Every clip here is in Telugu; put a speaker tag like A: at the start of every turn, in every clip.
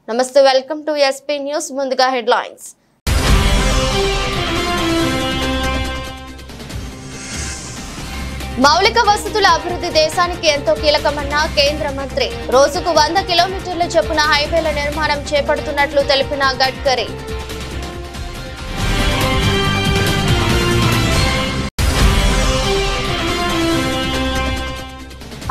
A: నమస్తే వెల్కమ్ టు ఎస్పీ న్యూస్ ముందుగా హెడ్లైన్స్ మౌలిక వసతుల అభివృద్ధి దేశానికి ఎంతో కీలకమన్న కేంద్ర మంత్రి రోజుకు 100 కిలోమీటర్ల చొప్పున హైవేల నిర్మాణం చేపడుతున్నట్లు తెలిపిన గడ్కరీ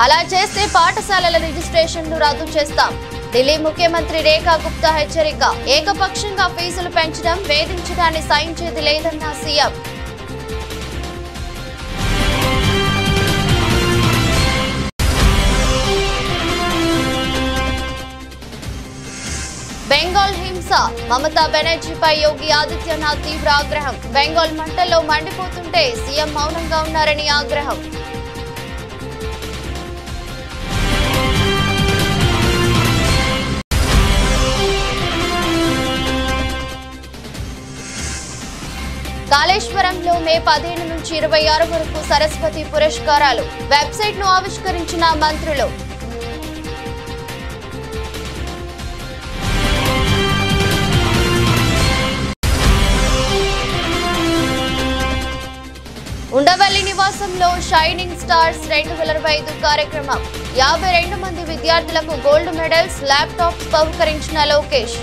A: అలా చేస్తే పాఠశాలల రిజిస్ట్రేషన్లు రద్దు చేస్తాం ఢిల్లీ ముఖ్యమంత్రి రేఖా గుప్తా హెచ్చరిక ఏకపక్షంగా ఫీజులు పెంచడం వేధించడాన్ని సహించేది లేదన్న సీఎం బెంగాల్ హింస మమతా బెనర్జీపై యోగి ఆదిత్యనాథ్ తీవ్ర ఆగ్రహం బెంగాల్ మంటల్లో మండిపోతుంటే సీఎం మౌనంగా ఉన్నారని ఆగ్రహం కాళేశ్వరంలో మే 15 నుంచి 26 వరకు సరస్వతి పురస్కారాలు వెబ్సైట్ ను ఆవిష్కరించిన మంత్రులు ఉండవల్లి నివాసంలో షైనింగ్ స్టార్స్ 2025 కార్యక్రమం 52 మంది విద్యార్థులకు గోల్డ్ మెడల్స్ ల్యాప్టాప్స్ బహుకరించిన లోకేష్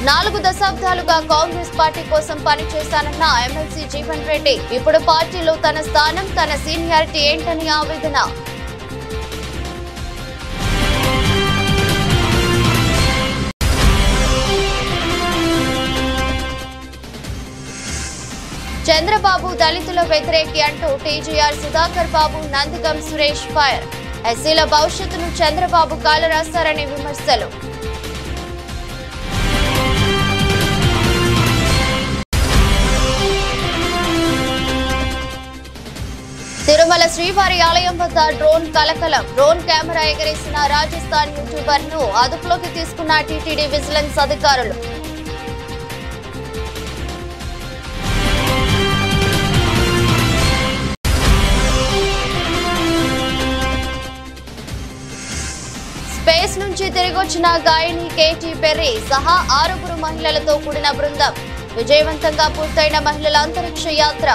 A: నాలుగు దశాబ్దాలుగా కాంగ్రెస్ పార్టీ కోసం పనిచేశానన్న ఎమ్మెల్సీ జీవన్ రెడ్డి ఇప్పుడు పార్టీలో తన స్థానం తన సీనియారిటీ ఏంటని ఆవేదన చంద్రబాబు దళితుల వ్యతిరేకి అంటూ టీజీఆర్ సుధాకర్ బాబు నందిగం సురేష్ ఫైర్ ఎస్సీల భవిష్యత్తును చంద్రబాబు కాలరాశారని విమర్శలు తిరుమల శ్రీవారి ఆలయం వద్ద డ్రోన్ కలకలం డ్రోన్ కెమెరా ఎగరేసిన రాజస్థాన్ యూట్యూబర్ ను అదుపులోకి తీసుకున్న టీటీడీ విజిలెన్స్ అధికారులు స్పేస్ నుంచి తిరిగొచ్చిన గాయని కేటీ పెర్రీ సహా 6 మహిళలతో కూడిన బృందం విజయవంతంగా పూర్తయిన మహిళల అంతరిక్ష యాత్ర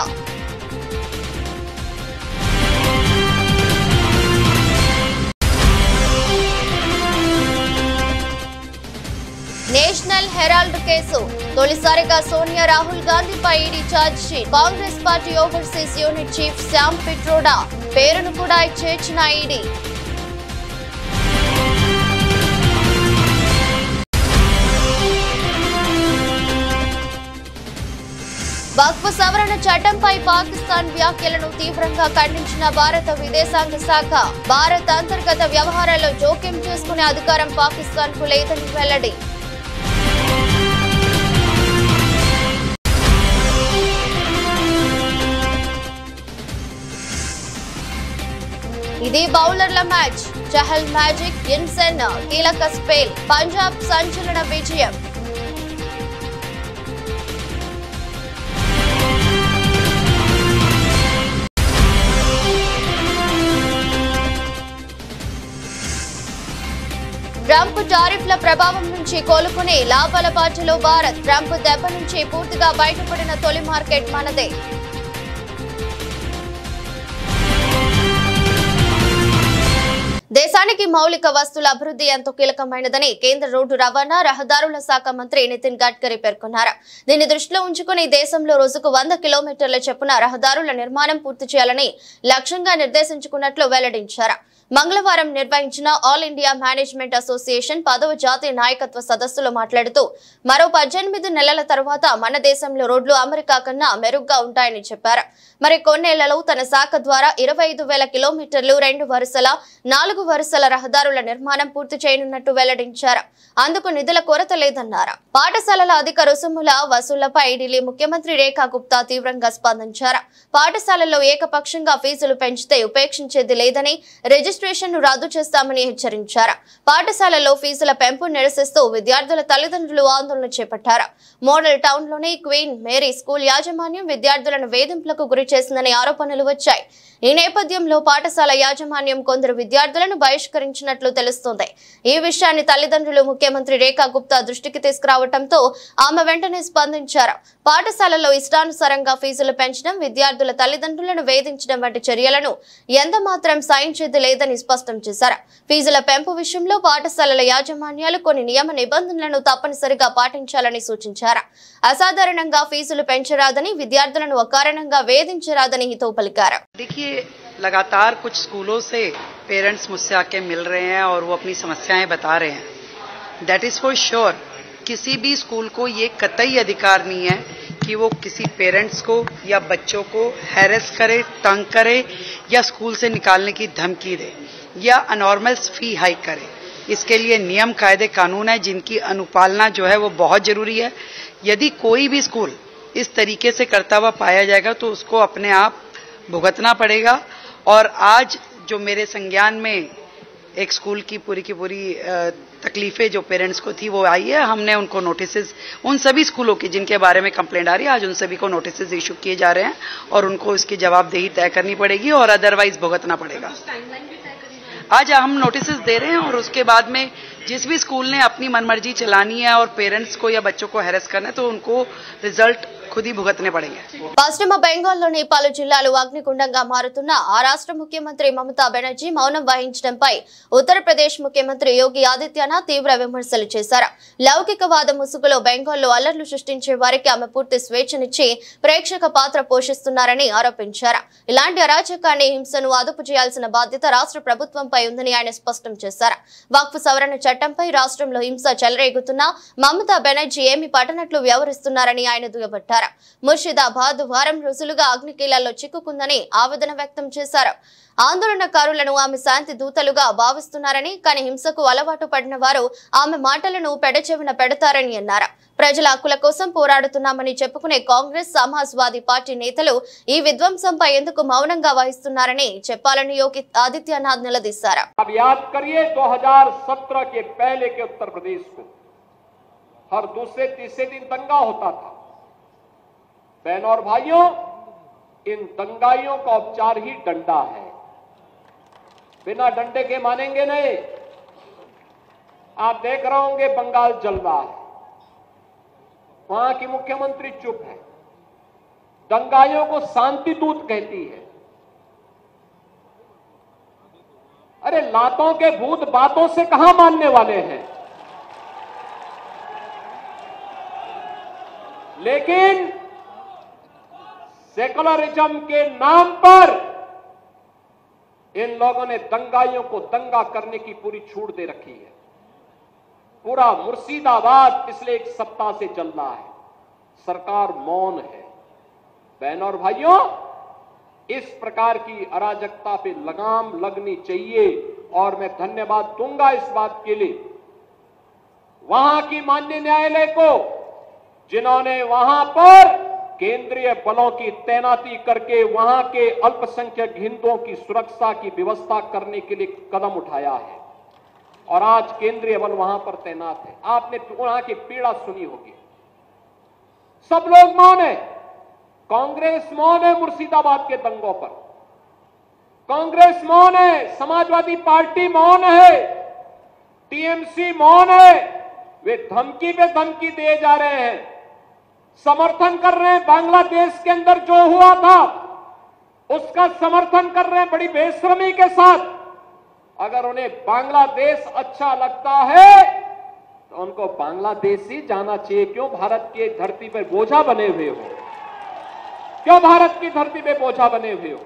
A: నేషనల్ హెరాల్డ్ కేసు తొలిసారిగా సోనియా రాహుల్ గాంధీపై ED charge sheet Congress party overseas unit chief Shyam Pitroda పేరును కూడా చేర్చిన ఈడీ వక్ఫ్ సవరణ చట్టంపై పాకిస్తాన్ వ్యాఖ్యలను తీవ్రంగా ఖండించిన భారత విదేశాంగ శాఖ భారత్ అంతర్గత వ్యవహారాల్లో జోక్యం చేసుకునే అధికారం పాకిస్తాన్ కు లేదని వెల్లడి ఇది బౌలర్ల మ్యాచ్ చహల్ మ్యాజిక్ ఇన్సెన్ కీలక స్పెల్ పంజాబ్ సంచలన విజయం ట్రంప్ టారిఫ్ల ప్రభావం నుంచి కోలుకుని లాభాల బాటలో భారత్ ట్రంప్ దెబ్బ నుంచి పూర్తిగా బయటపడిన తొలి మార్కెట్ మనదే దేశానికి మౌలిక వస్తువుల అభివృద్ధి ఎంతో కీలకమైనదని కేంద్ర రోడ్డు రవాణా రహదారుల శాఖ మంత్రి నితిన్ గడ్కరీ పేర్కొన్నారు. దీన్ని దృష్టిలో ఉంచుకుని దేశంలో రోజుకు 100 కిలోమీటర్ల చొప్పున రహదారుల నిర్మాణం పూర్తి చేయాలని లక్ష్యంగా నిర్దేశించుకున్నట్లు వెల్లడించారు. మంగళవారం నిర్వహించిన ఆల్ ఇండియా మేనేజ్మెంట్ అసోసియేషన్ 10వ జాతీయ నాయకత్వ సదస్సులో మాట్లాడుతూ మరో 18 నెలల తర్వాత మన దేశంలో రోడ్లు అమెరికా కన్నా మెరుగ్గా ఉంటాయని చెప్పారు. మరి కొన్నేళ్లలో తన శాఖ ద్వారా 25,000 కిలోమీటర్లు 2 వరుసల 4 వరుసల రహదారుల నిర్మాణం పూర్తి చేయనున్నట్టు వెల్లడించారు. అందుకు నిధుల కొరత లేదన్నారు. పాఠశాలల అధిక రుసుముల వసూళ్లపై ఢిల్లీ ముఖ్యమంత్రి రేఖా గుప్తా తీవ్రంగా స్పందించారు. పాఠశాలల్లో ఏకపక్షంగా ఫీజులు పెంచితే ఉపేక్షించేది లేదని రిజిస్ట్రేషన్ రిజిస్ట్రేషన్ ను రద్దు చేస్తామని హెచ్చరించారు. పాఠశాలల్లో ఫీజుల పెంపు నిరసిస్తూ విద్యార్థుల తల్లిదండ్రులు ఆందోళన చేపట్టారు. మోడల్ టౌన్ లోని క్వీన్ మేరీ స్కూల్ యాజమాన్యం విద్యార్థులను వేధింపులకు గురి చేసిందనే ఆరోపణలు వచ్చాయి. ఈ నేపథ్యంలో పాఠశాల యాజమాన్యం కొందరు విద్యార్థులను బహిష్కరించినట్లు తెలుస్తోంది. ఈ విషయాన్ని తల్లిదండ్రులు ముఖ్యమంత్రి రేఖా గుప్తా దృష్టికి తీసుకురావడంతో ఆమె వెంటనే స్పందించారు. పాఠశాలలో ఇష్టానుసారంగా ఫీజులు పెంచడం, విద్యార్థుల తల్లిదండ్రులను వేధించడం వంటి చర్యలను ఎంతమాత్రం సహించేది లేదని స్పష్టం చేశారు. ఫీజుల పెంపు విషయంలో పాఠశాలల యాజమాన్యాలు కొన్ని నియమ నిబంధనలను తప్పనిసరిగా పాటించాలని సూచించారు. అసాధారణంగా ఫీజులు పెంచరాదని, విద్యార్థులను అకారణంగా వేధించరాదని హితవు పలికారు.
B: लगातार कुछ स्कूलों से पेरेंट्स मुझसे आके मिल रहे हैं और वो अपनी समस्याएं बता रहे हैं. दैट इज फॉर श्योर किसी भी स्कूल को ये कतई अधिकार नहीं है कि वो किसी पेरेंट्स को या बच्चों को हैरेस करे, तंग करे या स्कूल से निकालने की धमकी दे या अनॉर्मल फी हाइक करे. इसके लिए नियम, कायदे, कानून है जिनकी अनुपालना जो है वो बहुत जरूरी है. यदि कोई भी स्कूल इस तरीके से करता हुआ पाया जाएगा तो उसको अपने आप भुगतना पड़ेगा. और आज जो मेरे संज्ञान में एक स्कूल की पूरी तकलीफें जो पेरेंट्स को थी वो आई है. हमने उनको नोटिसेस, उन सभी स्कूलों की जिनके बारे में कंप्लेंट आ रही है, आज उन सभी को नोटिसेस इशू किए जा रहे हैं और उनको इसकी जवाबदेही तय करनी पड़ेगी और अदरवाइज भुगतना पड़ेगा. आज हम नोटिसेस दे रहे हैं और उसके बाद में जिस भी स्कूल ने अपनी मनमर्जी चलानी है और पेरेंट्स को या बच्चों को हैरेस करना है तो उनको रिजल्ट खुद ही भुगतने पड़ेंगे.
A: పశ్చిమ బెంగాల్లోని పలు జిల్లాలు అగ్నిగుండంగా మారుతున్న ఆ రాష్ట్ర ముఖ్యమంత్రి మమతా బెనర్జీ మౌనం వహించడంపై ఉత్తరప్రదేశ్ ముఖ్యమంత్రి యోగి ఆదిత్యనాథ్ తీవ్ర విమర్శలు చేశారు. లౌకికవాద ముసుగులో బెంగాల్లో అల్లర్లు సృష్టించే వారికి ఆమె పూర్తి స్వేచ్ఛనిచ్చి ప్రేక్షక పాత్ర పోషిస్తున్నారని ఆరోపించారు. ఇలాంటి అరాచకాన్ని, హింసను అదుపు చేయాల్సిన బాధ్యత రాష్ట్ర ప్రభుత్వంపై ఉందని ఆయన స్పష్టం చేశారు. వక్ఫ్ సవరణ చట్టంపై రాష్ట్రంలో హింస చెలరేగుతున్నా మమతా బెనర్జీ ఏమి పట్టనట్లు వ్యవహరిస్తున్నారని ఆయన దుయ్యబట్టారు. ముర్షిదాబాద్ వారం రోజులుగా అగ్నికీలాల్లో చిక్కుకుందని ఆవేదన వ్యక్తం చేశారు. ఆందోళనకారులను ఆమె శాంతి దూతలుగా భావిస్తున్నారని, కానీ హింసకు అలవాటు పడిన వారు ఆమె మాటలను పెడచెవిన పెడతారని అన్నారు. ప్రజల హక్కుల కోసం పోరాడుతున్నామని చెప్పుకునే కాంగ్రెస్, సమాజ్వాదీ పార్టీ నేతలు ఈ విధ్వంసంపై ఎందుకు మౌనంగా వహిస్తున్నారని చెప్పాలని యోగి ఆదిత్యనాథ్ నిలదీశారు.
C: 2017 के पहले के उत्तर प्रदेश को हर दूसरे तीसरे दिन दंगा होता था. बहनों और भाइयों, इन दंगाइयों का उपचार ही डंडा है. बिना डंडे के मानेंगे नहीं. आप देख रहे होंगे बंगाल जल रहा है, वहां की मुख्यमंत्री चुप है, दंगाइयों को शांति दूत कहती है. अरे लातों के भूत बातों से कहां मानने वाले हैं. लेकिन सेकुलरिज्म के नाम पर इन लोगों ने दंगाइयों को दंगा करने की पूरी छूट दे रखी है. पूरा मुर्शिदाबाद पिछले एक सप्ताह से चल रहा है. सरकार मौन है. बहनों और भाइयों, इस प्रकार की अराजकता पे लगाम लगनी चाहिए और मैं धन्यवाद दूंगा इस बात के लिए वहां की माननीय न्यायालय को, जिन्होंने वहां पर केंद्रीय बलों की तैनाती करके वहां के अल्पसंख्यक हिंदुओं की सुरक्षा की व्यवस्था करने के लिए कदम उठाया है और आज केंद्रीय बल वहां पर तैनात है. आपने वहां की पीड़ा सुनी होगी. सब लोग मौन है. कांग्रेस मौन है मुर्शिदाबाद के दंगों पर, कांग्रेस मौन है, समाजवादी पार्टी मौन है, टीएमसी मौन है. वे धमकी पे धमकी दिए जा रहे हैं, समर्थन कर रहे हैं. बांग्लादेश के अंदर जो हुआ था उसका समर्थन कर रहे हैं बड़ी बेशर्मी के साथ. अगर उन्हें बांग्लादेश अच्छा लगता है तो उनको बांग्लादेश ही जाना चाहिए. क्यों भारत की धरती पर बोझा बने हुए हो? क्यों भारत की धरती पे बोझा बने हुए हो?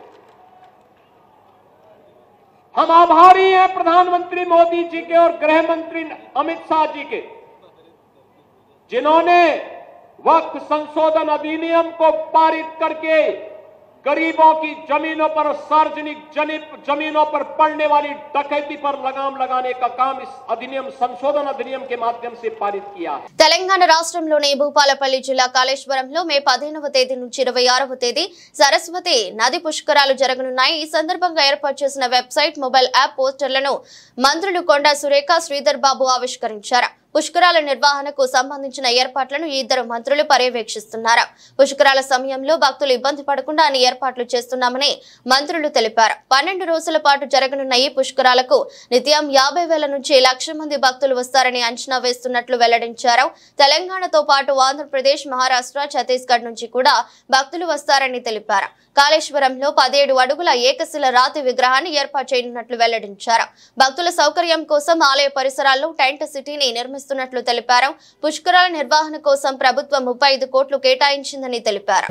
C: हम आभारी हैं प्रधानमंत्री मोदी जी के और गृह मंत्री अमित शाह जी के, जिन्होंने वक्फ संशोधन अधिनियम को पारित करके गरीबों की जमीनों पर, सार्वजनिक जमीनों पर पड़ने वाली डकैती पर लगाम लगाने का काम इस अधिनियम, संशोधन अधिनियम के माध्यम से पारित किया है।
A: తెలంగాణ రాష్ట్రంలోని భూపాలపల్లి జిల్లా కాళేశ్వరంలో మే 15వ తేదీ నుంచి 26వ తేదీ సరస్వతి నది పుష్కరాలు జరగనున్నాయి. ఈ సందర్భంగా ఏర్పాటు చేసిన వెబ్సైట్, మొబైల్ యాప్ పోస్టర్లను మంత్రులు కొండా సురేఖ, శ్రీధర్ బాబు ఆవిష్కరించారు. పుష్కరాల నిర్వహణకు సంబంధించిన ఏర్పాట్లను ఈ ఇద్దరు మంత్రులు పర్యవేక్షిస్తున్నారు. పుష్కరాల సమయంలో భక్తులు ఇబ్బంది పడకుండా అన్ని ఏర్పాట్లు చేస్తున్నామని మంత్రులు తెలిపారు. 12 రోజుల పాటు జరగనున్న ఈ పుష్కరాలకు నిత్యం 50,000 నుంచి 1,00,000 మంది భక్తులు వస్తారని అంచనా వేస్తున్నట్లు వెల్లడించారు. తెలంగాణతో పాటు ఆంధ్రప్రదేశ్, మహారాష్ట్ర, ఛత్తీస్గఢ్ నుంచి కూడా భక్తులు వస్తారని తెలిపారు. కాళేశ్వరంలో 17 అడుగుల ఏకశిల రాతి విగ్రహాన్ని ఏర్పాటు చేయనున్నట్లు వెల్లడించారు. భక్తుల సౌకర్యం కోసం ఆలయ పరిసరాల్లో టెంట్ సిటీని నిర్మిస్తున్నట్లు తెలిపారు. పుష్కరాల నిర్వహణ కోసం ప్రభుత్వం 35 కోట్లు కేటాయించిందని తెలిపారు.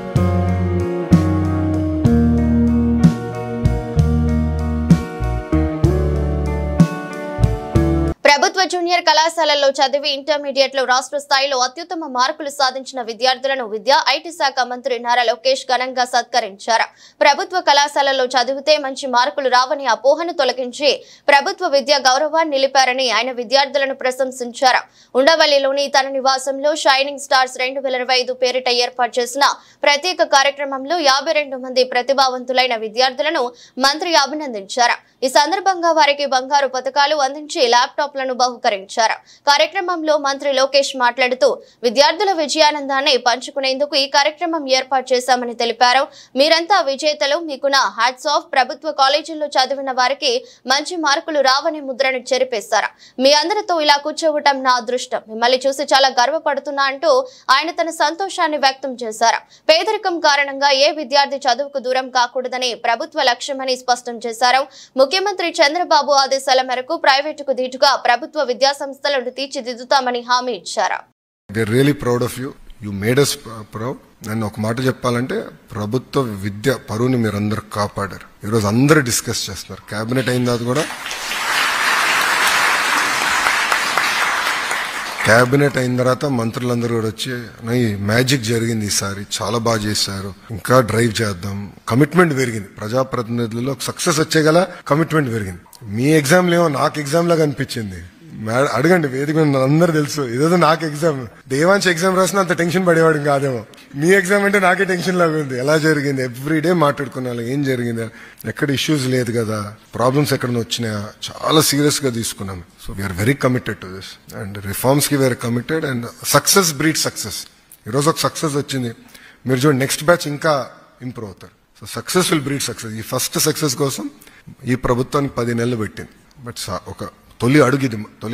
A: ప్రభుత్వ జూనియర్ కళాశాలల్లో చదివి ఇంటర్మీడియట్ లో రాష్ట్ర స్థాయిలో అత్యుత్తమ మార్కులు సాధించిన విద్యార్థులను విద్యా ఐటీ శాఖ మంత్రి నారా లోకేష్ ఘనంగా సత్కరించారు. ప్రభుత్వ కళాశాలల్లో చదివితే మంచి మార్కులు రావని అపోహను తొలగించి ప్రభుత్వ విద్యా గౌరవాన్ని నిలిపారని ఆయన విద్యార్థులను ప్రశంసించారు. ఉండవల్లిలోని తన నివాసంలో షైనింగ్ స్టార్స్ 2025 పేరిట ఏర్పాటు చేసిన ప్రత్యేక కార్యక్రమంలో 52 మంది ప్రతిభావంతులైన విద్యార్థులను మంత్రి అభినందించారు. ఈ సందర్భంగా వారికి బంగారు పతకాలు అందించి ల్యాప్టాప్లను బహుకరించారు. కార్యక్రమంలో మంత్రి లోకేష్ మాట్లాడుతూ విద్యార్థుల విజయానందాన్ని పంచుకునేందుకు ఈ కార్యక్రమం ఏర్పాటు చేశామని తెలిపారు. మీరంతా విజేతలు, మీకున్న హ్యాట్స్ ఆఫ్. ప్రభుత్వ కాలేజీల్లో చదివిన వారికి మంచి మార్కులు రావని ముద్రను చెరిపేశారు. మీ అందరితో ఇలా కూర్చోవటం నా అదృష్టం. మిమ్మల్ని చూసి చాలా గర్వపడుతున్నా అంటూ ఆయన తన సంతోషాన్ని వ్యక్తం చేశారు. పేదరికం కారణంగా ఏ విద్యార్థి చదువుకు దూరం కాకూడదని ప్రభుత్వ లక్ష్యమని స్పష్టం చేశారు. ముఖ్యమంత్రి చంద్రబాబు ఆదేశాల మేరకు ప్రైవేటుకు ధీటుగా ప్రభుత్వ విద్యా సంస్థలను తీర్చిదిద్దుతామని హామీ ఇచ్చారు.
D: You made us proud. నన్ను ఒక మాట చెప్పాలంటే ప్రభుత్వ విద్య పరువుని మీరందరూ కాపాడారు. ఈరోజు అందరూ డిస్కస్ చేస్తున్నారు. కేబినెట్ అయిన తర్వాత కూడా కేబినెట్ అయిన తర్వాత మంత్రులందరూ కూడా వచ్చి మ్యాజిక్ జరిగింది, ఈసారి చాలా బాగా చేశారు, ఇంకా డ్రైవ్ చేద్దాం. కమిట్మెంట్ పెరిగింది. ప్రజాప్రతినిధుల్లో సక్సెస్ వచ్చేగల కమిట్మెంట్ పెరిగింది. మీ ఎగ్జామ్లు ఏమో నాకు ఎగ్జామ్ లాగా అనిపించింది. అడగండి, వేదిక అందరూ తెలుసు. ఏదో నాకు ఎగ్జామ్, దేవాంశ్ ఎగ్జామ్ రాసినా అంత టెన్షన్ పడేవాడు కాదేమో. మీ ఎగ్జామ్ అంటే నాకే టెన్షన్ లాగా ఉంది. ఎలా జరిగింది, ఎవ్రీడే మాట్లాడుకున్నాను ఏం జరిగింది, ఎక్కడ ఇష్యూస్ లేదు కదా, ప్రాబ్లమ్స్ ఎక్కడ వచ్చినాయా, చాలా సీరియస్ గా తీసుకున్నాం. So we are very committed to this and reforms కి we are committed and success breed success. ఈరోజు ఒక సక్సెస్ వచ్చింది, మీరు చూడండి నెక్స్ట్ బ్యాచ్ ఇంకా ఇంప్రూవ్ అవుతారు. So success will breed success. ఈ ఫస్ట్ సక్సెస్ కోసం ఈ ప్రభుత్వానికి 10 నెలలు పెట్టింది. బట్ ఒక తొలి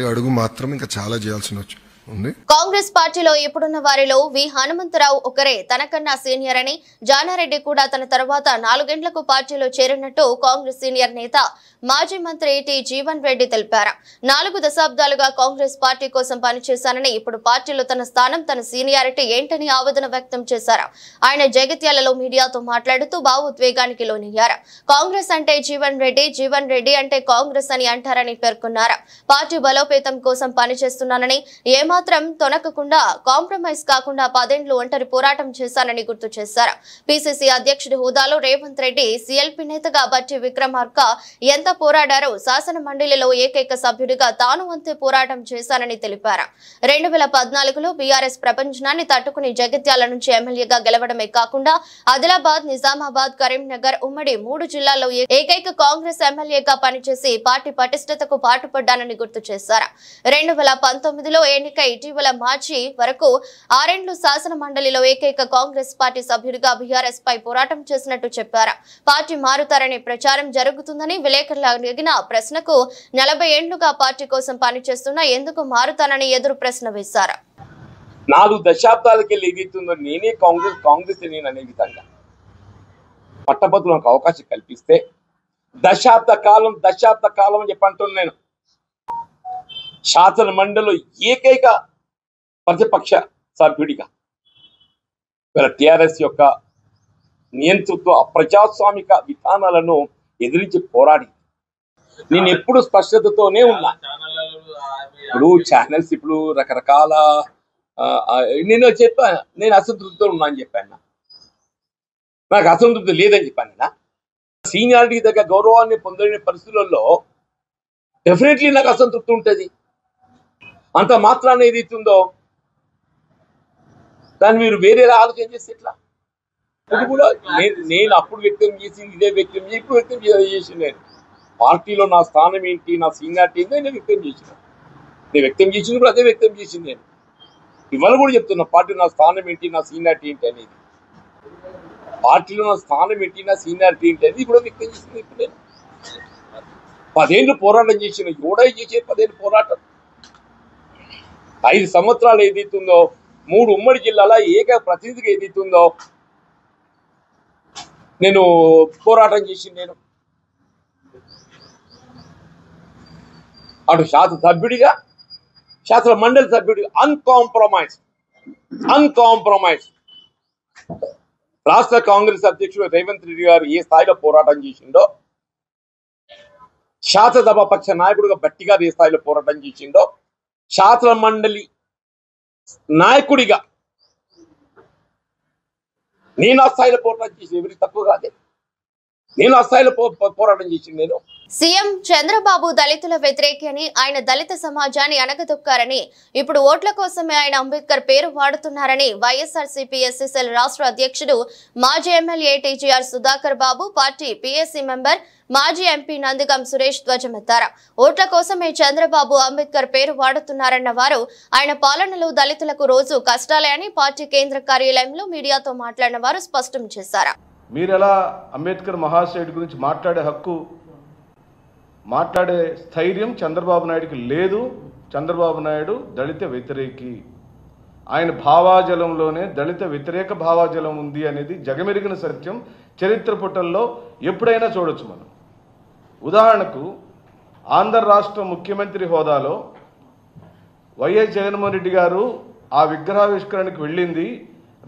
D: అడుగు మాత్రం ఇంకా చాలా చేయాల్సి ఉంది.
A: కాంగ్రెస్ పార్టీలో ఇప్పుడున్న వారిలో వి హనుమంతరావు ఒకరే తనకన్నా సీనియర్ అని, జానారెడ్డి కూడా తన తర్వాత 4 గంటలకు పార్టీలో చేరినట్టు కాంగ్రెస్ సీనియర్ నేత మాజీ మంత్రి టి జీవన్ రెడ్డి తెలిపారు. 4 దశాబ్దాలుగా కాంగ్రెస్ పార్టీ కోసం పనిచేశానని, ఇప్పుడు పార్టీలో తన స్థానం, తన సీనియారిటీ ఏంటని ఆవేదన వ్యక్తం చేశారు. ఆయన జగిత్యాలలో మీడియాతో మాట్లాడుతూ భావోద్వేగానికి లోనయ్యారు. కాంగ్రెస్ అంటే జీవన్ రెడ్డి అంటే కాంగ్రెస్ అని అంటారని పేర్కొన్నారు. పార్టీ బలోపేతం కోసం పనిచేస్తున్నానని, ఏమాత్రం తొనకకుండా, కాంప్రమైజ్ కాకుండా 10 ఏళ్లు ఒంటరి పోరాటం చేశానని గుర్తు చేశారు. పిసిసి అధ్యక్షుడి హోదాలో రేవంత్ రెడ్డి, సిఎల్పి నేతగా బట్టి విక్రమార్క ఎంత పోరాడారో శాసన మండలిలో ఏకైక సభ్యుడిగా తాను అంతే పోరాటం చేశానని తెలిపారు. 2014లో బీఆర్ఎస్ ప్రపంచాన్ని తట్టుకుని జగిత్యాల నుంచి ఎమ్మెల్యేగా గెలవడమే కాకుండా ఆదిలాబాద్, నిజామాబాద్, కరీంనగర్ ఉమ్మడి 3 జిల్లాల్లో ఏకైక కాంగ్రెస్ ఎమ్మెల్యేగా పనిచేసి పార్టీ పటిష్టతకు పాటుపడ్డానని గుర్తు చేశారు. 2019లో ఎన్నికై ఇటీవల మార్చి వరకు 6 ఏళ్లు శాసన మండలిలో ఏకైక కాంగ్రెస్ పార్టీ సభ్యుడిగా బీఆర్ఎస్ పై పోరాటం చేసినట్టు చెప్పారు. పార్టీ మారుతారనే ప్రచారం జరుగుతుందని విలేకరులు అడిగిన ప్రశ్నకు 40 ఏళ్లుగా పార్టీ కోసం పనిచేస్తున్నా ఎందుకు మారుతానని ఎదురు ప్రశ్న వేశారు.
E: 4 దశాబ్దాలకి ఎదుగుతుందో నేనే కాంగ్రెస్ నేను అనే విధంగా పట్టభద్రులకు అవకాశం కల్పిస్తే దశాబ్ద కాలం అని చెప్పంటున్నాను. నేను శాసన మండలిలో ఏకైక ప్రతిపక్ష సభ్యుడిగా టిఆర్ఎస్ యొక్క నియంతృత్వ అప్రజాస్వామిక విధానాలను ఎదిరించి పోరాడి నేను ఎప్పుడు స్పష్టతతోనే ఉన్నా. ఇప్పుడు ఛానల్స్ ఇప్పుడు రకరకాల నేను అసంతృప్తితో ఉన్నా అని చెప్పాను. నాకు అసంతృప్తి లేదని చెప్పాను. సీనియారిటీ దగ్గర గౌరవాన్ని పొందలేని పరిస్థితులలో డెఫినెట్లీ నాకు అసంతృప్తి ఉంటుంది. అంత మాత్రాన్ని ఏదైతుందో దాన్ని మీరు వేరేలా ఆలోచన చేస్తే ఎట్లా? ఇప్పుడు కూడా నేను అప్పుడు వ్యక్తం చేసింది ఇదే వ్యక్తం చేసి ఇప్పుడు వ్యక్తం చేసి నేను పార్టీలో నా స్థానం ఏంటి, నా సీనియారిటీ ఏంటో నేను వ్యక్తం చేసిన. నేను వ్యక్తం చేసింది కూడా అదే వ్యక్తం చేసింది. నేను ఇవాళ కూడా చెప్తున్నా పార్టీలో నా స్థానం ఏంటి, నా సీనియారిటీ ఏంటి అనేది. పార్టీలో నా స్థానం ఏంటి, నా సీనియారిటీ ఏంటి అనేది కూడా వ్యక్తం చేసింది. ఇప్పుడు నేను 10 ఏళ్ళు పోరాటం చేసిన, ఎవడై చేసే 10 ఏళ్ళు పోరాటం. 5 సంవత్సరాలు ఏదైతుందో 3 ఉమ్మడి జిల్లాల ఏక ప్రతినిధిగా ఏదైతుందో నేను పోరాటం చేసింది. నేను అటు శాసన సభ్యుడిగా, శాసన మండలి సభ్యుడిగా అన్కాంప్రమైజ్ రాష్ట్ర కాంగ్రెస్ అధ్యక్షుడు రేవంత్ రెడ్డి గారు ఏ స్థాయిలో పోరాటం చేసిండో, శాసనసభ పక్ష నాయకుడిగా గట్టిగా ఏ స్థాయిలో పోరాటం చేసిండో, శాసన మండలి నాయకుడిగా నేను ఆ స్థాయిలో పోరాటం చేసి ఎవరికి తక్కువ కాదే. నేను ఆ స్థాయిలో పోరాటం చేసింది. నేను
A: సీఎం చంద్రబాబు దళితుల వ్యతిరేకి అని, ఆయన దళిత సమాజాన్ని అణగదొక్కారని, ఇప్పుడు ఓట్ల కోసమే ఆయన అంబేద్కర్ పేరు వాడుతున్నారని వైఎస్ఆర్సీపీ ఎస్ఎస్ఎల్ రాష్ట్ర అధ్యక్షుడు మాజీ ఎమ్మెల్యే టీజీఆర్ సుధాకర్ బాబు, పార్టీ పీఎస్సీ మెంబర్ మాజీ ఎంపీ నందిగం సురేష్ ధ్వజమెత్తారు. ఓట్ల కోసమే చంద్రబాబు అంబేద్కర్ పేరు వాడుతున్నారన్న వారు ఆయన పాలనలో దళితులకు రోజు కష్టాలే అని పార్టీ కేంద్ర కార్యాలయంలో మీడియాతో మాట్లాడిన వారు స్పష్టం చేశారు.
F: మీరెలా అంబేద్కర్ మహాశయుడి గురించి మాట్లాడే హక్కు, మాట్లాడే స్థైర్యం చంద్రబాబు నాయుడికి లేదు. చంద్రబాబు నాయుడు దళిత వ్యతిరేకి. ఆయన భావాజలంలోనే దళిత వ్యతిరేక భావాజలం ఉంది అనేది జగమెరిగిన సత్యం. చరిత్ర పుటల్లో ఎప్పుడైనా చూడొచ్చు మనం. ఉదాహరణకు ఆంధ్ర రాష్ట్ర ముఖ్యమంత్రి హోదాలో వైఎస్ జగన్మోహన్ రెడ్డి గారు ఆ విగ్రహావిష్కరణకు వెళ్ళింది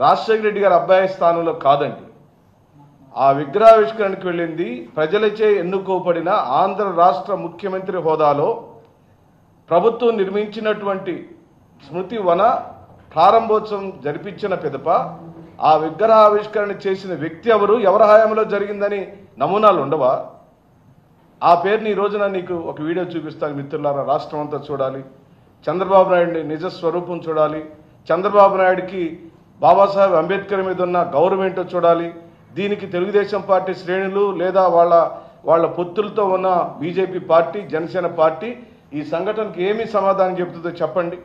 F: రాజశేఖర రెడ్డి గారి అబ్బాయి స్థానంలో కాదండి. ఆ విగ్రహావిష్కరణకు వెళ్ళింది ప్రజలచే ఎన్నుకోబడిన ఆంధ్ర రాష్ట్ర ముఖ్యమంత్రి హోదాలో ప్రభుత్వం నిర్మించినటువంటి స్మృతి వన ప్రారంభోత్సవం జరిపించిన పిదప ఆ విగ్రహావిష్కరణ చేసిన వ్యక్తి ఎవరు, ఎవరి హయాంలో జరిగిందని నమూనాలు ఉండవా? ఆ పేరుని ఈ రోజున నీకు ఒక వీడియో చూపిస్తాను మిత్రులారా. రాష్ట్రం అంతా చూడాలి, చంద్రబాబు నాయుడిని నిజ స్వరూపం చూడాలి, చంద్రబాబు నాయుడికి బాబాసాహెబ్ అంబేద్కర్ మీద ఉన్న గౌరవం ఏంటో చూడాలి. దీనికి తెలుగుదేశం పార్టీ శ్రేణులు లేదా వాళ్ళ పొత్తులతో ఉన్న బీజేపీ పార్టీ, జనసేన పార్టీ ఈ సంఘటనకి ఏమి సమాధానం చెబుతుందో చెప్పండి.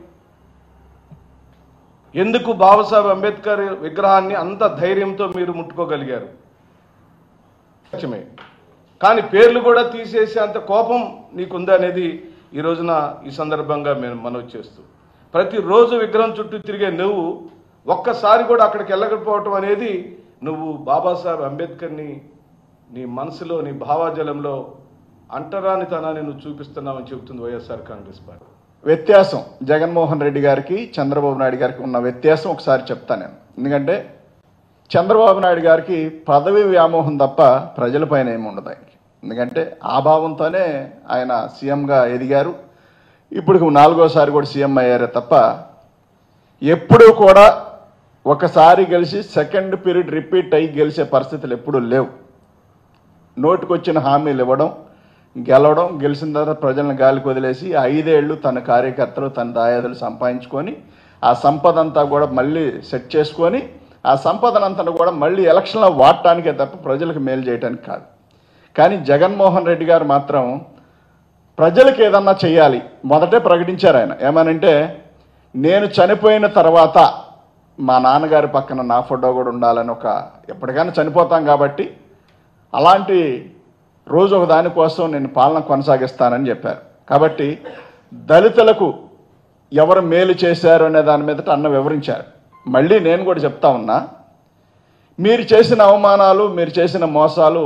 F: ఎందుకు బాబాసాహెబ్ అంబేద్కర్ విగ్రహాన్ని అంత ధైర్యంతో మీరు ముట్టుకోగలిగారు? కానీ పేర్లు కూడా తీసేసి అంత కోపం నీకుందా అనేది ఈ రోజున ఈ సందర్భంగా మేము మనవి చేస్తూ, ప్రతిరోజు విగ్రహం చుట్టూ తిరిగే నువ్వు ఒక్కసారి కూడా అక్కడికి వెళ్ళకపోవటం అనేది నువ్వు బాబాసాహెబ్ అంబేద్కర్ని నీ మనసులో, నీ భావాజలంలో అంటరానితనాన్ని నువ్వు చూపిస్తున్నావని చెబుతుంది వైఎస్ఆర్ కాంగ్రెస్ పార్టీ.
G: వ్యత్యాసం జగన్మోహన్ రెడ్డి గారికి చంద్రబాబు నాయుడు గారికి ఉన్న వ్యత్యాసం ఒకసారి చెప్తాను నేను. ఎందుకంటే చంద్రబాబు నాయుడు గారికి పదవి వ్యామోహం తప్ప ప్రజలపైన ఏమి ఉండదు ఆయనకి. ఎందుకంటే ఆ భావంతోనే ఆయన సీఎంగా ఎదిగారు. ఇప్పుడు 4వ సారి కూడా సీఎం అయ్యారే తప్ప ఎప్పుడూ కూడా ఒకసారి గెలిచి సెకండ్ పీరియడ్ రిపీట్ అయ్యి గెలిచే పరిస్థితులు ఎప్పుడూ లేవు. నోటికొచ్చిన హామీలు ఇవ్వడం, గెలవడం, గెలిచిన తర్వాత ప్రజలను గాలికి వదిలేసి 5 ఏళ్ళు తన కార్యకర్తలు, తన దాయాదులు సంపాదించుకొని ఆ సంపద అంతా కూడా మళ్ళీ సెట్ చేసుకొని ఆ సంపదనంతా కూడా మళ్ళీ ఎలక్షన్లో వాడటానికే తప్ప ప్రజలకు మేలు చేయడానికి కాదు. కానీ జగన్మోహన్ రెడ్డి గారు మాత్రం ప్రజలకు ఏదన్నా చేయాలి మొదటే ప్రకటించారు. ఆయన ఏమనంటే, నేను చనిపోయిన తర్వాత మా నాన్నగారి పక్కన నా ఫోటో కూడా ఉండాలని, ఎప్పటికైనా చనిపోతాం కాబట్టి అలాంటి రోజు ఒక దానికోసం నేను పాలన కొనసాగిస్తానని చెప్పారు. కాబట్టి దళితులకు ఎవరు మేలు చేశారు అనే దాని మీదట అన్న వివరించారు. మళ్ళీ నేను కూడా చెప్తా ఉన్నా, మీరు చేసిన అవమానాలు, మీరు చేసిన మోసాలు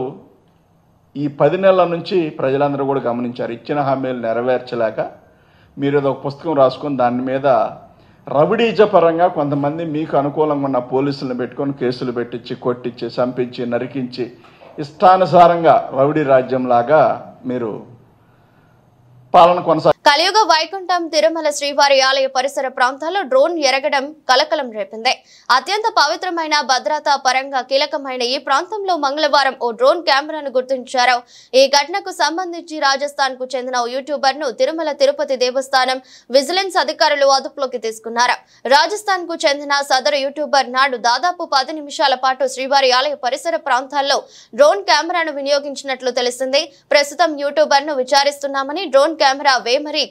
G: ఈ 10 నెలల నుంచి ప్రజలందరూ కూడా గమనించారు. ఇచ్చిన హామీలు నెరవేర్చలేక మీరు ఏదో ఒక పుస్తకం రాసుకొని దాని మీద రౌడీజపరంగా కొంతమంది మీకు అనుకూలంగా ఉన్న పోలీసులను పెట్టుకొని కేసులు పెట్టించి, కొట్టించి, చంపించి, నరికించి ఇష్టానుసారంగా రౌడీ రాజ్యంలాగా మీరు పాలన కొనసాగి
A: కలియుగ వైకుంఠం తిరుమల శ్రీవారి ఆలయ పరిసర ప్రాంతాల్లో డ్రోన్ ఎరగడం కలకలం రేపింది. అత్యంత పవిత్రమైన భద్రతా పరంగా కీలకమైన ఈ ప్రాంతంలో మంగళవారం ఓ డ్రోన్ కెమెరాను గుర్తించారు. ఈ ఘటనకు సంబంధించి రాజస్థాన్ కు చెందిన ఓ యూట్యూబర్ ను తిరుమల తిరుపతి దేవస్థానం విజిలెన్స్ అధికారులు అదుపులోకి తీసుకున్నారు. రాజస్థాన్ కు చెందిన సదరు యూట్యూబర్ నాడు దాదాపు 10 నిమిషాల పాటు శ్రీవారి ఆలయ పరిసర ప్రాంతాల్లో డ్రోన్ కెమెరాను వినియోగించినట్లు తెలిసింది. ప్రస్తుతం యూట్యూబర్ ను విచారిస్తున్నామని, డ్రోన్ కెమెరా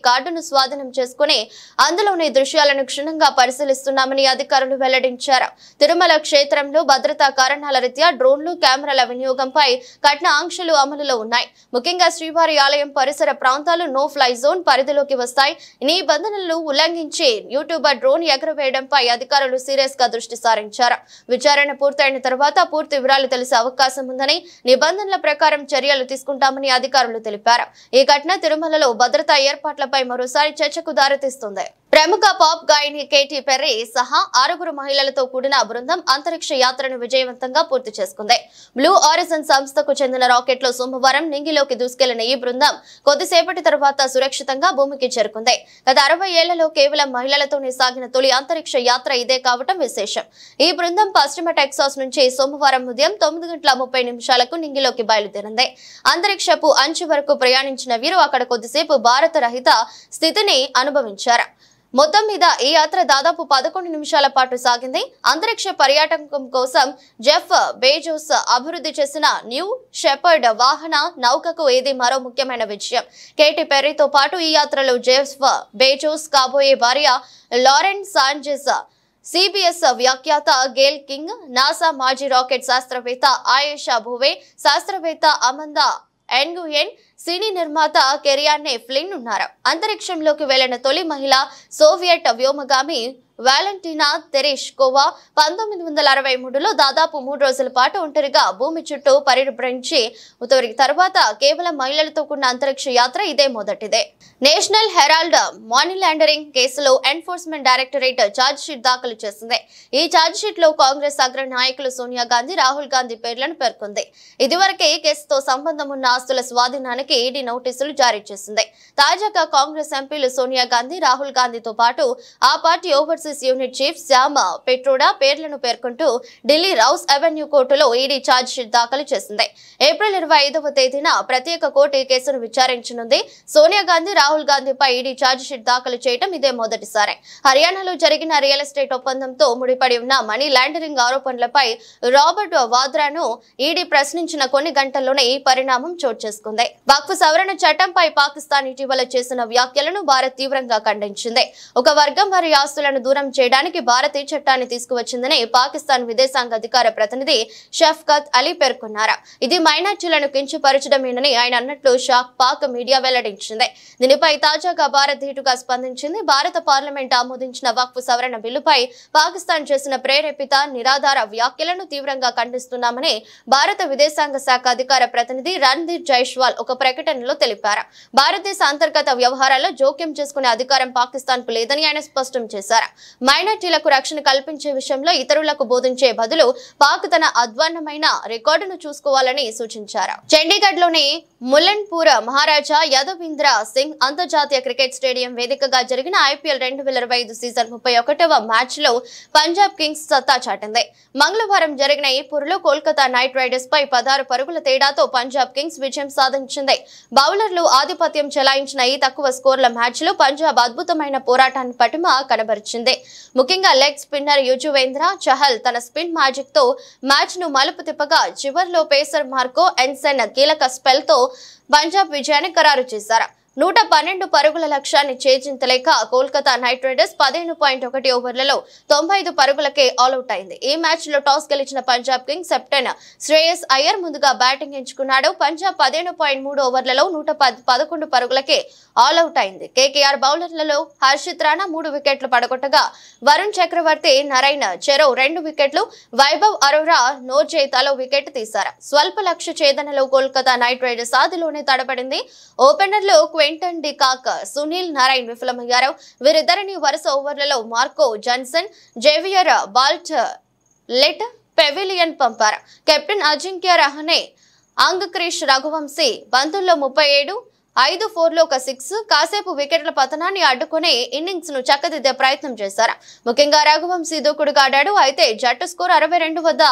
A: కార్డును స్వాధీనం చేసుకుని అందులోని దృశ్యాలను క్షుణ్ణంగా పరిశీలిస్తున్నామని అధికారులు వెల్లడించారు. తిరుమల క్షేత్రంలో భద్రతా కారణాల రీత్యా డ్రోన్లు, కెమెరాల వినియోగంపై కఠిన ఆంక్షలు అమలులో ఉన్నాయి. ముఖ్యంగా శ్రీవారి ఆలయం పరిసర ప్రాంతాలు నో ఫ్లై జోన్ పరిధిలోకి వస్తాయి. ఈ నిబంధనలను ఉల్లంఘించి యూట్యూబర్ డ్రోన్ ఎగరవేయడంపై అధికారులు సీరియస్ గా దృష్టి సారించారు. విచారణ పూర్తయిన తర్వాత పూర్తి వివరాలు తెలిసే అవకాశం ఉందని, నిబంధనల ప్రకారం చర్యలు తీసుకుంటామని అధికారులు తెలిపారు. ఈ ఘటన తిరుమలలో భద్రతా ఏర్పాట్లపై మరోసారి చర్చకు దారితీస్తుంది. ప్రముఖ పాప్ గాయని కేటీ పెర్రీ సహా 6 మహిళలతో కూడిన బృందం అంతరిక్ష యాత్రను విజయవంతంగా పూర్తి చేసుకుంది. బ్లూ ఆరిజన్ సంస్థకు చెందిన రాకెట్ లో సోమవారం నింగిలోకి దూసుకెళ్లిన ఈ బృందం కొద్దిసేపటి తర్వాత సురక్షితంగా భూమికి చేరుకుంది. గత 60 ఏళ్లలో కేవలం మహిళలతోనే సాగిన తొలి అంతరిక్ష యాత్ర ఇదే కావటం విశేషం. ఈ బృందం పశ్చిమ టెక్సాస్ నుంచి సోమవారం ఉదయం 9:30 నింగిలోకి బయలుదేరింది. అంతరిక్షపు అంచు వరకు ప్రయాణించిన వీరు అక్కడ కొద్దిసేపు భారత రహిత స్థితిని అనుభవించారు. మొత్తం మీద ఈ యాత్ర దాదాపు 11 నిమిషాల పాటు సాగింది. అంతరిక్ష పర్యాటకం కోసం జెఫ్ బేజోస్ అభివృద్ధి చేసిన న్యూ షెపర్డ్ వాహన నౌకకు ఇది మరో ముఖ్యమైన విజయం. కేటీ పెర్రీతో పాటు ఈ యాత్రలో జెఫ్ బేజోస్, కాబోయే భార్య లారెన్ సాంచెజ్, CBS వ్యాఖ్యాత గేల్ కింగ్, నాసా మాజీ రాకెట్ శాస్త్రవేత్త ఆయేషా భువే, శాస్త్రవేత్త అమందా ఎన్గుయెన్, సినీ నిర్మాత కెరియానే ఫ్లిన్ ఉన్నారు. అంతరిక్షంలోకి వెళ్లిన తొలి మహిళ సోవియట్ వ్యోమగామి వాలెంటీనా తెరెష్కోవా 1963లో దాదాపు 3 రోజుల పాటు ఒంటరిగా భూమి చుట్టూ పరిభ్రమించి తర్వాత కేవలం మహిళలతో కూడిన అంతరిక్ష యాత్ర ఇదే మొదటిదే. నేషనల్ హెరాల్డ్ మనీ లాండరింగ్ కేసులో ఎన్ఫోర్స్మెంట్ డైరెక్టరేట్ ఛార్జ్ షీట్ దాఖలు చేసింది. ఈ ఛార్జ్ షీట్ లో కాంగ్రెస్ అగ్ర నాయకులు సోనియా గాంధీ, రాహుల్ గాంధీ పేర్లను పేర్కొంది. ఇదివరకే ఈ కేసుతో సంబంధం ఉన్న ఆస్తుల స్వాధీనానికి ఈడీ నోటీసులు జారీ చేసింది. తాజాగా కాంగ్రెస్ ఎంపీలు సోనియా గాంధీ, రాహుల్ గాంధీతో పాటు ఆ party overseas unit chief Shyam Pitroda పేర్లను పేర్కొంటూ ఢిల్లీ రౌస్ అవెన్యూ కోర్టులో ఈడీ ఛార్జ్ షీట్ దాఖలు చేసింది. ఏప్రిల్ 25వ తేదీన ప్రత్యేక కోర్టు ఈ కేసును విచారించనుంది. సోనియా గాంధీ, రాహుల్ గాంధీపై ఈడీ ఛార్జ్ షీట్ దాఖలు చేయడం ఇదే మొదటిసారి. హర్యానాలో జరిగిన రియల్ ఎస్టేట్ ఒప్పందంతో ముడిపడి ఉన్న మనీ లాండరింగ్ ఆరోపణలపై రాబర్ట్ వాద్రాను ఈడీ ప్రశ్నించిన కొన్ని గంటల్లోనే ఈ పరిణామం చోటు చేసుకుంది. వక్ఫ్ సవరణ చట్టంపై పాకిస్తాన్ ఇటీవల చేసిన వ్యాఖ్యలను భారత్ తీవ్రంగా ఖండించింది. ఒక వర్గం వారి ఆస్తులను దూరం చేయడానికి భారత్ ఈ చట్టాన్ని తీసుకువచ్చిందని పాకిస్తాన్ విదేశాంగ అధికార ప్రతినిధి షఫ్కత్ అలీ పేర్కొన్నారు. ఇది మైనార్టీలను కించపరచడమేనని ఆయన అన్నట్లు పాక్ మీడియా వెల్లడించింది. దీనిపై తాజాగా భారత్ ధీటుగా స్పందించింది. భారత పార్లమెంట్ ఆమోదించిన వక్ఫ్ సవరణ బిల్లుపై పాకిస్తాన్ చేసిన ప్రేరేపిత, నిరాధార వ్యాఖ్యలను తీవ్రంగా ఖండిస్తున్నామని భారత విదేశాంగ శాఖ అధికార ప్రతినిధి రణ్ధీర్ జైస్వాల్ ఒక ప్రకటనలో తెలిపారు. భారతదేశ అంతర్గత వ్యవహారాల్లో జోక్యం చేసుకునే అధికారం పాకిస్తాన్ కు లేదని ఆయన స్పష్టం చేశారు. మైనార్టీలకు రక్షణ కల్పించే విషయంలో ఇతరులకు బోధించే బదులు పాక్ తన అధ్వాన్నమైన రికార్డును చూసుకోవాలని సూచించారు. చండీగఢ్ లోని ముల్లన్పూర్ మహారాజా యాదవీంద్ర సింగ్ అంతర్జాతీయ క్రికెట్ స్టేడియం వేదికగా జరిగిన IPL 2025 సీజన్ 31వ మ్యాచ్ లో పంజాబ్ కింగ్స్ సత్తా చాటింది. మంగళవారం జరిగిన ఈ పోరులో కోల్కతా నైట్ రైడర్స్ పై 16 పరుగుల తేడాతో పంజాబ్ కింగ్స్ విజయం సాధించింది. బౌలర్లు ఆధిపత్యం చెలాయించిన ఈ తక్కువ స్కోర్ల మ్యాచ్ లో పంజాబ్ అద్భుతమైన పోరాటాన్ని పటిమ కనబరిచింది. ముఖ్యంగా లెగ్ స్పిన్నర్ యుజువేంద్ర చహల్ తన స్పిన్ మ్యాజిక్ తో మ్యాచ్ ను మలుపు తిప్పగా చివర్లో పేసర్ మార్కో ఎన్సెన్ కీలక స్పెల్ తో పంజాబ్ విజయాన్ని ఖరారు చేశారు. 112 పరుగుల లక్ష్యాన్ని ఛేదించలేక కోల్కతా నైట్ రైడర్స్ 15.1 ఓవర్లలో 95 పరుగులకే ఆల్అౌట్ అయింది. ఈ మ్యాచ్ లో టాస్ గెలిచిన పంజాబ్ కింగ్స్ కెప్టెన్ శ్రేయస్ అయ్యర్ ముందుగా బ్యాటింగ్ ఎంచుకున్నాడు. పంజాబ్ 15.3 ఓవర్లలో 111 పరుగులకే ఆల్అౌట్ అయింది. KKR బౌలర్లలో హర్షిత్ రాణా 3 వికెట్లు పడగొట్టగా వరుణ్ చక్రవర్తి, నరైన్ చెరో 2 వికెట్లు, వైభవ్ అరోరా, నోర్జే తలో వికెట్ తీశారు. స్వల్ప లక్ష్య ఛేదనలో కోల్కతా నైట్ రైడర్స్ ఆదిలోనే తడబడింది. ఓపెనర్లు క్వింటన్ డికాక్, సునీల్ నారాయణ్ విఫలమయ్యారు. వీరిద్దరిని వరుస ఓవర్లలో Marco Jansen, Xavier బాల్ట్ let pavilion పంపారు. కెప్టెన్ అజింక్య రహానే, అంగ్ క్రిష్ రఘువంశీ బంతుల్లో 37, 5 4లో ఒక 6 కాసేపు వికెట్ల పతనాన్ని అడ్డుకుని ఇన్నింగ్స్ ను చక్కదిద్దే ప్రయత్నం చేశారు. ముఖ్యంగా రఘువంశీ దూకుడుగా ఆడాడు. అయితే జట్టు స్కోర్ 62 వద్ద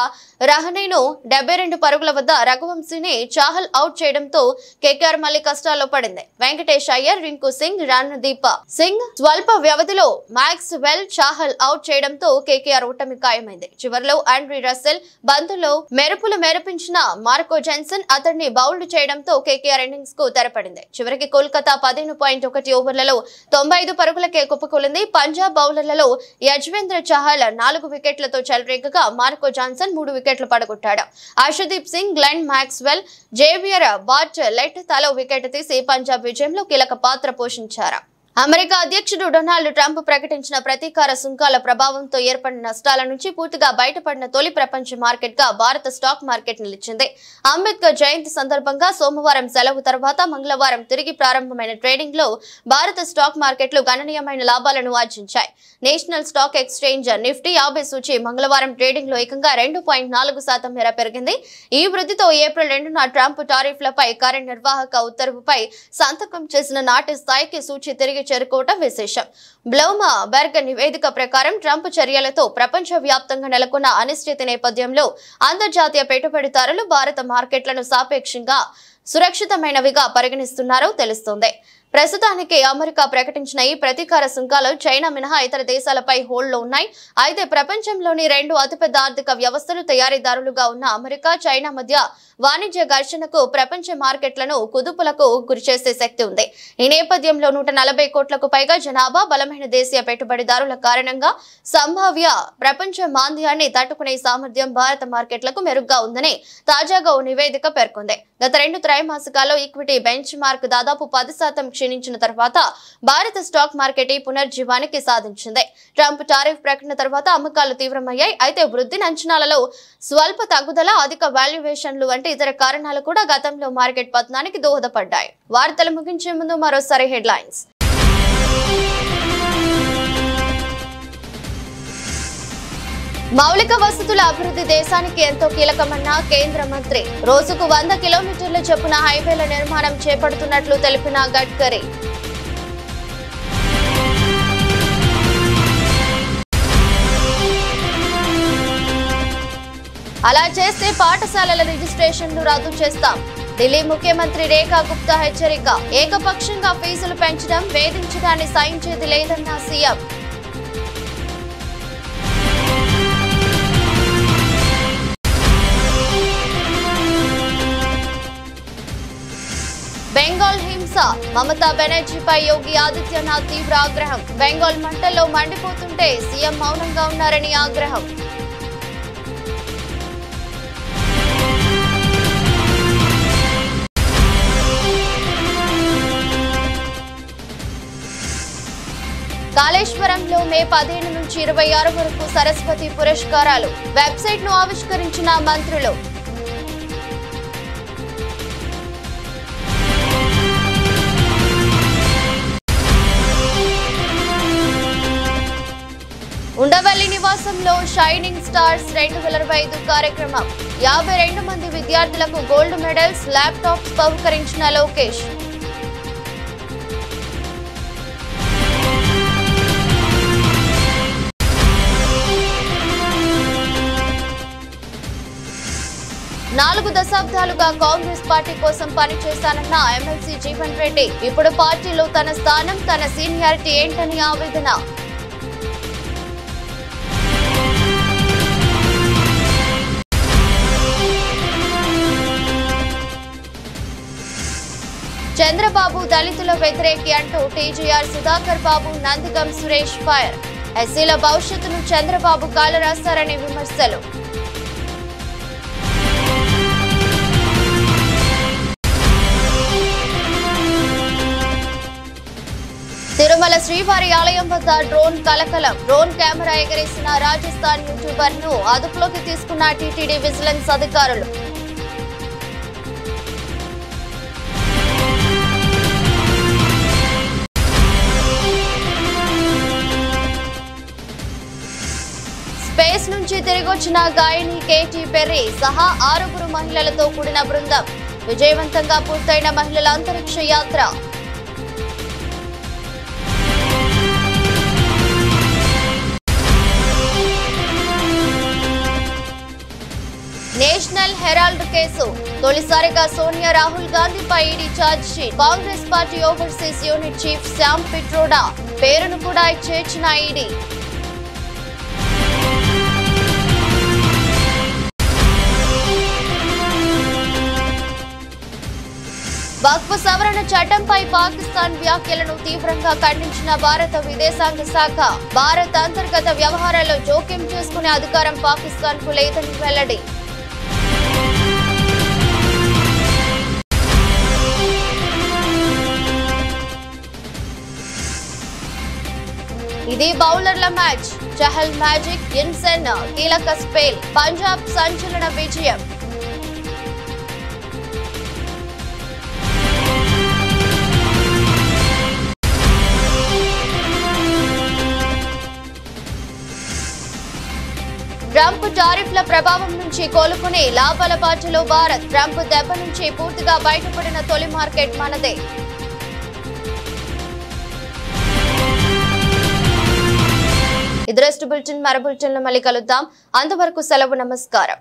A: రహనేను 72 పరుగుల వద్ద రఘువంశీని చాహల్ అవుట్ చేయడంతో కేకేఆర్ మళ్లీ కష్టాల్లో పడింది. వెంకటేష్ అయ్యర్, రింకు సింగ్, రణదీప్ సింగ్ స్వల్ప వ్యవధిలో మ్యాక్స్ వెల్, చాహల్ అవుట్ చేయడంతో కేకేఆర్ ఓటమి ఖాయమైంది. చివరిలో ఆండ్రీ రసెల్ బంతుల్లో మెరుపులు మెరిపించిన మార్కో జెన్సన్ అతడిని బౌల్డ్ చేయడంతో కేకేఆర్ ఇన్నింగ్స్ కు తెరపడింది. చివరికి కోల్కతా 15.1 ఓవర్లలో 95 పరుగులకే కుప్పకూలింది. పంజాబ్ బౌలర్లలో యజ్వేంద్ర చహల్ 4 వికెట్లతో చెలరేగగా మార్కో జాన్సన్ 3 వికెట్లు పడగొట్టాడు. Arshdeep Singh, Glenn Maxwell, Xavier Bartlett తలో వికెట్ తీసి పంజాబ్ విజయంలో కీలక పాత్ర పోషించారు. అమెరికా అధ్యక్షుడు డొనాల్డ్ ట్రంప్ ప్రకటించిన ప్రతీకార సుంకాల ప్రభావంతో ఏర్పడిన నష్టాల నుంచి పూర్తిగా బయటపడిన తొలి ప్రపంచ మార్కెట్ గా భారత స్టాక్ మార్కెట్ నిలిచింది. అంబేద్కర్ జయంతి సందర్భంగా సోమవారం సెలవు తర్వాత మంగళవారం తిరిగి ప్రారంభమైన ట్రేడింగ్ లో భారత స్టాక్ మార్కెట్లు గణనీయమైన లాభాలను ఆర్జించాయి. నేషనల్ స్టాక్ ఎక్స్చేంజ్ నిఫ్టీ 50 సూచీ మంగళవారం ట్రేడింగ్ లో ఏకంగా 2.4% మేర పెరిగింది. ఈ వృద్ధితో ఏప్రిల్ 2న ట్రంప్ టారిఫ్లపై కార్యనిర్వాహక ఉత్తర్వుపై సంతకం చేసిన నాటి స్థాయికి సూచీ తిరిగి చేరుకోవటం విశేషం. బ్లూమ్బెర్గ్ నివేదిక ప్రకారం ట్రంప్ చర్యలతో ప్రపంచ వ్యాప్తంగా నెలకొన్న అనిశ్చితి నేపథ్యంలో అంతర్జాతీయ పెట్టుబడిదారులు భారత మార్కెట్లను సాపేక్షంగా సురక్షితమైనవిగా పరిగణిస్తున్నారో తెలుస్తోంది. ప్రస్తుతానికి అమెరికా ప్రకటించిన ఈ ప్రతీకార సుంకాలు చైనా మినహా ఇతర దేశాలపై హోల్డ్లో ఉన్నాయి. అయితే ప్రపంచంలోని 2 అతిపెద్ద ఆర్థిక వ్యవస్థలు తయారీదారులుగా ఉన్న అమెరికా, చైనా మధ్య వాణిజ్య ఘర్షణకు ప్రపంచ మార్కెట్లను కుదుపులకు గురిచేసే శక్తి ఉంది. ఈ నేపథ్యంలో 140 కోట్లకు పైగా జనాభా, బలమైన దేశీయ పెట్టుబడిదారుల కారణంగా సంభావ్య ప్రపంచ మాంద్యాన్ని తట్టుకునే సామర్థ్యం భారత మార్కెట్లకు మెరుగ్గా ఉందని తాజాగా ఓ నివేదిక పేర్కొంది. గత 2 త్రైమాసికాల్లో ఈక్విటీ బెంచ్ మార్క్ దాదాపు 10% క్షీణించిన తర్వాత భారత స్టాక్ మార్కెట్ ఈ పునర్జీవానికి సాధించింది. ట్రంప్ టారిఫ్ ప్రకటన తర్వాత అమ్మకాలు తీవ్రమయ్యాయి. అయితే వృద్ధి అంచనాలలో స్వల్ప తగ్గుదల, అధిక వాల్యుయేషన్లు వంటి ఇతర కారణాలు కూడా గతంలో మార్కెట్ పతనానికి దోహదపడ్డాయి. వార్తలు ముగించే ముందు మరోసారి హెడ్లైన్స్. మౌలిక వసతుల అభివృద్ధి దేశానికి ఎంతో కీలకమన్న కేంద్ర మంత్రి. రోజుకు 100 కిలోమీటర్ల చొప్పున హైవేల నిర్మాణం చేపడుతున్నట్లు తెలిపిన గడ్కరీ. అలా చేస్తే పాఠశాలల రిజిస్ట్రేషన్లు రద్దు చేస్తాం. ఢిల్లీ ముఖ్యమంత్రి రేఖా గుప్తా హెచ్చరిక. ఏకపక్షంగా ఫీజులు పెంచడం, వేధించడాన్ని సహించేది లేదన్న సీఎం. బెంగాల్ హింస. మమతా బెనర్జీపై యోగి ఆదిత్యనాథ్ తీవ్ర ఆగ్రహం. బెంగాల్ మంటల్లో మండిపోతుంటే సీఎం మౌనంగా ఉన్నారని ఆగ్రహం. కాళేశ్వరంలో మే 15 నుంచి 26 వరకు సరస్వతి పురస్కారాలు. వెబ్సైట్ ను ఆవిష్కరించిన మంత్రులు. ఉండవల్లి నివాసంలో షైనింగ్ స్టార్స్ 2025 కార్యక్రమం. 52 మంది విద్యార్థులకు గోల్డ్ మెడల్స్, ల్యాప్టాప్స్ బహుకరించిన లోకేష్. నాలుగు దశాబ్దాలుగా కాంగ్రెస్ పార్టీ కోసం పనిచేశానన్న ఎమ్మెల్సీ జీవన్ రెడ్డి. ఇప్పుడు పార్టీలో తన స్థానం, తన సీనియారిటీ ఏంటని ఆవేదన. చంద్రబాబు దళితుల వ్యతిరేకి అంటూ టీజీఆర్ సుధాకర్ బాబు, నందిగం సురేష్ ఫైర్. ఎస్సీల భవిష్యత్తును చంద్రబాబు కాలరాశారని విమర్శలు. తిరుమల శ్రీవారి ఆలయం వద్ద డ్రోన్ కలకలం. డ్రోన్ కెమెరా ఎగరేసిన రాజస్థాన్ యూట్యూబర్ ను అదుపులోకి తీసుకున్న టీటీడీ విజిలెన్స్ అధికారులు. స్పేస్ నుంచి తిరిగొచ్చిన గాయని కేటీ పెర్రీ సహా 6 మహిళలతో కూడిన బృందం. విజయవంతంగా పూర్తయిన మహిళల అంతరిక్ష యాత్ర. నేషనల్ హెరాల్డ్ కేసు తొలిసారిగా సోనియా రాహుల్ గాంధీపై ED charge sheet. Congress party overseas unit chief Shyam Pitroda పేరును కూడా చేర్చిన ఈడీ. వక్ఫ్ సవరణ చట్టంపై పాకిస్తాన్ వ్యాఖ్యలను తీవ్రంగా ఖండించిన భారత విదేశాంగ శాఖ. భారత్ అంతర్గత వ్యవహారాల్లో జోక్యం చేసుకునే అధికారం పాకిస్తాన్ కు లేదని వెల్లడి. ఇది బౌలర్ల మ్యాచ్. చహల్ మ్యాజిక్, ఇన్సెన్ కీలక స్పెల్. పంజాబ్ సంచలన విజయం. ట్రంప్ టారిఫ్ల ప్రభావం నుంచి కోలుకుని లాభాల బాటలో భారత్. ట్రంప్ దెబ్బ నుంచి పూర్తిగా బయటపడిన తొలి మార్కెట్ మనదే. ఇది రెస్ట్ బులెటిన్. మరో బులెటిన్లో మళ్ళీ కలుద్దాం. అంతవరకు సెలవు. నమస్కారం.